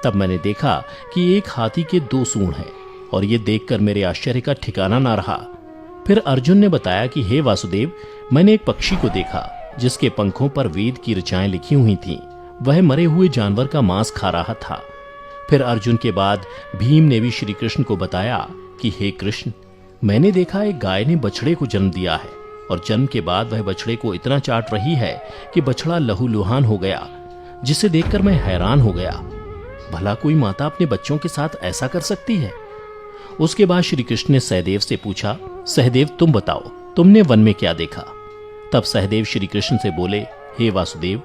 तब मैंने देखा कि एक हाथी के 2 सूंड हैं और ये देखकर मेरे आश्चर्य का ठिकाना ना रहा। फिर अर्जुन ने बताया कि हे वासुदेव, मैंने एक पक्षी को देखा जिसके पंखों पर वेद की ऋचाएं लिखी हुई थीं। वह मरे हुए जानवर का मांस खा रहा था। फिर अर्जुन के बाद भीम ने भी श्री कृष्ण को बताया कि हे कृष्ण, मैंने देखा एक गाय ने बछड़े को जन्म दिया है और जन्म के बाद वह बछड़े को इतना चाट रही है कि बछड़ा लहूलुहान हो गया, जिसे देखकर मैं हैरान हो गया। भला कोई माता अपने बच्चों के साथ ऐसा कर सकती है? उसके बाद श्री कृष्ण ने सहदेव से पूछा, सहदेव तुम बताओ, तुमने वन में क्या देखा? तब सहदेव श्री कृष्ण से बोले, हे वासुदेव,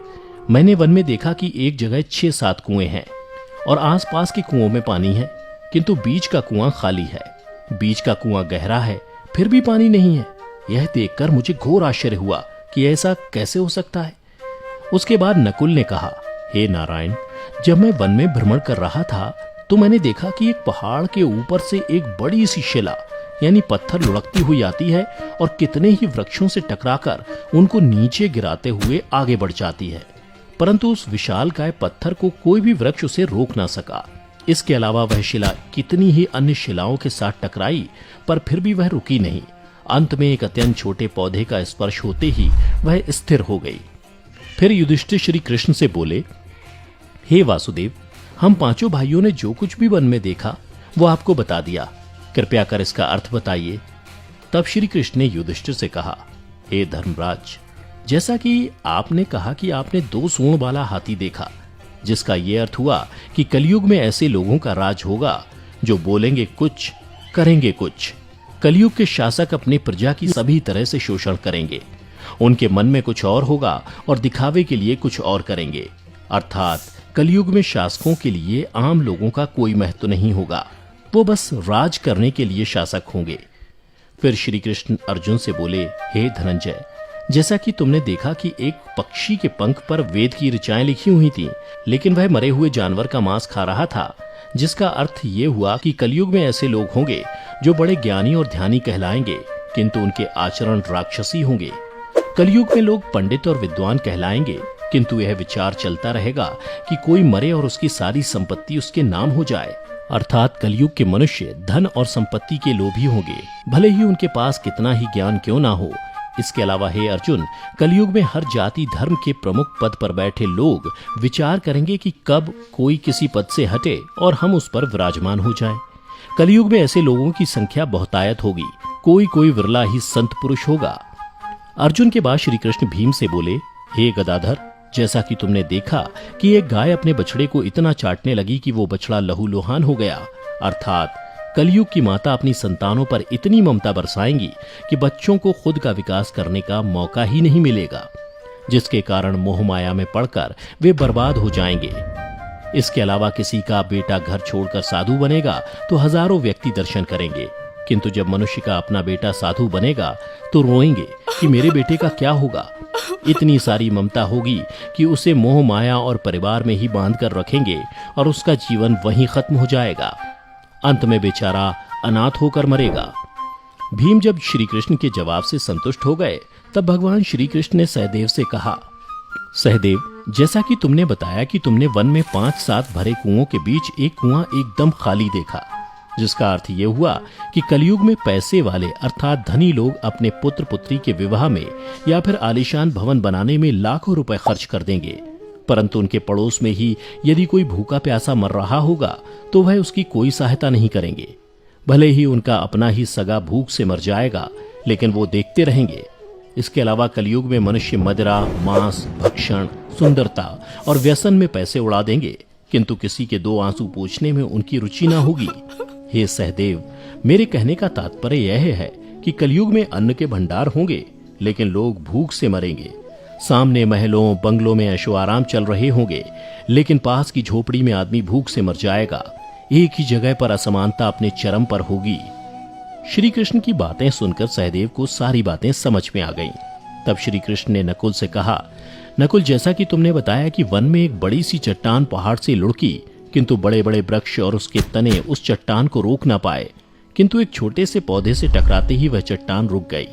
मैंने वन में देखा कि एक जगह 6-7 कुएं हैं और आसपास के कुओं में पानी है, किंतु बीच का कुआं खाली है। बीच का कुआं गहरा है, फिर भी पानी नहीं है। यह देखकर मुझे घोर आश्चर्य हुआ कि ऐसा कैसे हो सकता है। उसके बाद नकुल ने कहा, हे नारायण, जब मैं वन में भ्रमण कर रहा था तो मैंने देखा कि एक पहाड़ के ऊपर से एक बड़ी सी शिला यानी पत्थर लुढ़कती हुई आती है और कितने ही वृक्षों से टकराकर उनको नीचे गिराते हुए आगे बढ़ जाती है, परंतु उस विशालकाय पत्थर को कोई भी वृक्ष उसे रोक ना सका। इसके अलावा वह शिला कितनी ही अन्य शिलाओं के साथ टकराई, पर फिर भी वह रुकी नहीं। अंत में एक अत्यंत छोटे पौधे का स्पर्श होते ही वह स्थिर हो गई। फिर युधिष्ठिर श्री कृष्ण से बोले, हे वासुदेव, हम 5 भाइयों ने जो कुछ भी वन में देखा वो आपको बता दिया, कृपया कर इसका अर्थ बताइए। तब श्री कृष्ण ने युधिष्ठिर से कहा, हे धर्मराज, जैसा कि आपने कहा कि आपने 2 सूंड वाला हाथी देखा, जिसका यह अर्थ हुआ कि कलयुग में ऐसे लोगों का राज होगा जो बोलेंगे कुछ, करेंगे कुछ। कलयुग के शासक अपनी प्रजा की सभी तरह से शोषण करेंगे। उनके मन में कुछ और होगा और दिखावे के लिए कुछ और करेंगे। अर्थात कलयुग में शासकों के लिए आम लोगों का कोई महत्व नहीं होगा, वो बस राज करने के लिए शासक होंगे। फिर श्री कृष्ण अर्जुन से बोले, हे धनंजय, जैसा कि तुमने देखा कि एक पक्षी के पंख पर वेद की ऋचाएं लिखी हुई थीं, लेकिन वह मरे हुए जानवर का मांस खा रहा था, जिसका अर्थ ये हुआ कि कलयुग में ऐसे लोग होंगे जो बड़े ज्ञानी और ध्यानी कहलाएंगे, किंतु उनके आचरण राक्षसी होंगे। कलयुग में लोग पंडित और विद्वान कहलाएंगे, किंतु यह विचार चलता रहेगा कि कोई मरे और उसकी सारी संपत्ति उसके नाम हो जाए। अर्थात कलयुग के मनुष्य धन और संपत्ति के लोभी होंगे, भले ही उनके पास कितना ही ज्ञान क्यों ना हो। इसके अलावा हे अर्जुन, कलयुग में हर जाति धर्म के प्रमुख पद पर बैठे लोग विचार करेंगे कि कब कोई किसी पद से हटे और हम उस पर विराजमान हो जाएं। कलयुग में ऐसे लोगों की संख्या बहुतायत होगी, कोई कोई विरला ही संत पुरुष होगा। अर्जुन के बाद श्री कृष्ण भीम से बोले, हे गदाधर, जैसा कि तुमने देखा कि एक गाय अपने बछड़े को इतना चाटने लगी कि वो बछड़ा लहूलुहान हो गया, अर्थात कलयुग की माता अपनी संतानों पर इतनी ममता बरसाएंगी कि बच्चों को खुद का विकास करने का मौका ही नहीं मिलेगा, जिसके कारण मोह माया में पड़कर वे बर्बाद हो जाएंगे। इसके अलावा किसी का बेटा घर छोड़कर साधु बनेगा तो हजारों व्यक्ति दर्शन करेंगे, किंतु जब मनुष्य का अपना बेटा साधु बनेगा तो रोएंगे कि मेरे बेटे का क्या होगा। इतनी सारी ममता होगी कि उसे मोह माया और परिवार में ही बांध कर रखेंगे और उसका जीवन वहीं खत्म हो जाएगा। अंत में बेचारा अनाथ होकर मरेगा। भीम जब श्री कृष्ण के जवाब से संतुष्ट हो गए, तब भगवान श्री कृष्ण ने सहदेव से कहा, सहदेव, जैसा कि तुमने बताया कि तुमने वन में 5-7 भरे कुओं के बीच एक कुआं एकदम खाली देखा, जिसका अर्थ ये हुआ कि कलयुग में पैसे वाले अर्थात धनी लोग अपने पुत्र पुत्री के विवाह में या फिर आलीशान भवन बनाने में लाखों रुपए खर्च कर देंगे, परंतु उनके पड़ोस में ही यदि कोई भूखा प्यासा मर रहा होगा तो वह उसकी कोई सहायता नहीं करेंगे। भले ही उनका अपना ही सगा भूख से मर जाएगा, लेकिन वो देखते रहेंगे। इसके अलावा कलयुग में मनुष्य मदिरा, मांस, भक्षण, सुंदरता और व्यसन में पैसे उड़ा देंगे, किंतु किसी के 2 आंसू पोंछने में उनकी रुचि ना होगी। हे सहदेव, मेरे कहने का तात्पर्य यह है कि कलयुग में अन्न के भंडार होंगे, लेकिन लोग भूख से मरेंगे। सामने महलों बंगलों में ऐशो आराम चल रहे होंगे, लेकिन पास की झोपड़ी में आदमी भूख से मर जाएगा। एक ही जगह पर असमानता अपने चरम पर होगी। श्री कृष्ण की बातें सुनकर सहदेव को सारी बातें समझ में आ गईं। तब श्री कृष्ण ने नकुल से कहा, नकुल, जैसा कि तुमने बताया कि वन में एक बड़ी सी चट्टान पहाड़ से लुढ़की, किंतु बड़े बड़े वृक्ष और उसके तने उस चट्टान को रोक ना पाए, किंतु एक छोटे से पौधे से टकराते ही वह चट्टान रुक गई,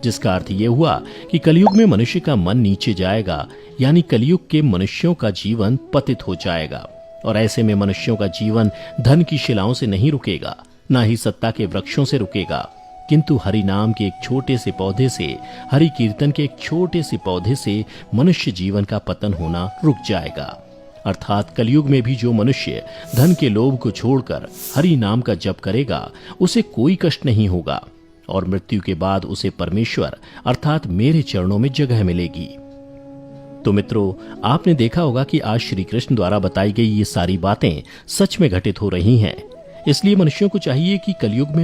जिसका अर्थ यह हुआ कि कलयुग में मनुष्य का मन नीचे जाएगा, यानी कलयुग के मनुष्यों का जीवन पतित हो जाएगा। और ऐसे में मनुष्यों का जीवन धन की शिलाओं से नहीं रुकेगा, ना ही सत्ता के वृक्षों से रुकेगा, किंतु हरि नाम के एक छोटे से पौधे से, हरि कीर्तन के एक छोटे से पौधे से मनुष्य जीवन का पतन होना रुक जाएगा। अर्थात कलयुग में भी जो मनुष्य धन के लोभ को छोड़कर हरि नाम का जप करेगा उसे कोई कष्ट नहीं होगा और मृत्यु के बाद उसे परमेश्वर अर्थात मेरे चरणों में जगह मिलेगी। तो मित्रों, आपने देखा होगा कि आज श्री कृष्ण द्वारा बताई गई ये सारी बातें सच में घटित हो रही हैं। इसलिए मनुष्यों को चाहिए कि कलयुग में